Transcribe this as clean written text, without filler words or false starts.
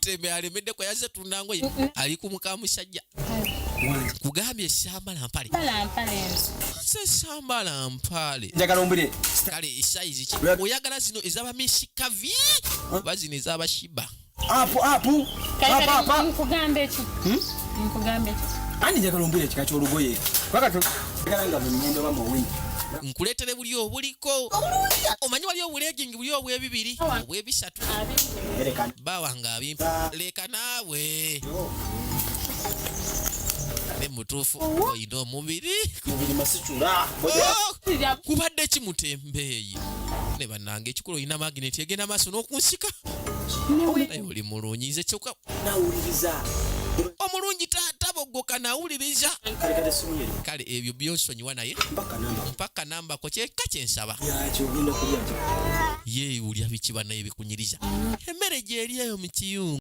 mutembe alemedde ko yaze tunangoye ali ku mukamusajja kugambye sambala mpale sambala mpale njagala ombire kale size ki oyagala zino ez'abamishikavi bazino ez'abashiba apu nkugambe ki nkugambe ki ani njagala ombire ekika ky'olugoye kwakato njagala nga munyendo bamawini nkuleetere buli obuliko omanyi wali obulegingi buli obwebibiri obwebisatu bawanga abimpa leka naawe ne mutuufu oyina omubiri masicula kubadde kimutembeeyi ne bannange ekikulu oyina magineti egenda maaso n'okunsika naye oli mulungi nze kyokka nawuliriza omulungi taboggoka nawuliriza kale ebyo byonsonyiwa naye mpaka nambako kyeka kyensaba yeewulya biki bannaye bikunyiriza emmere gyeri eyo mu kiyungu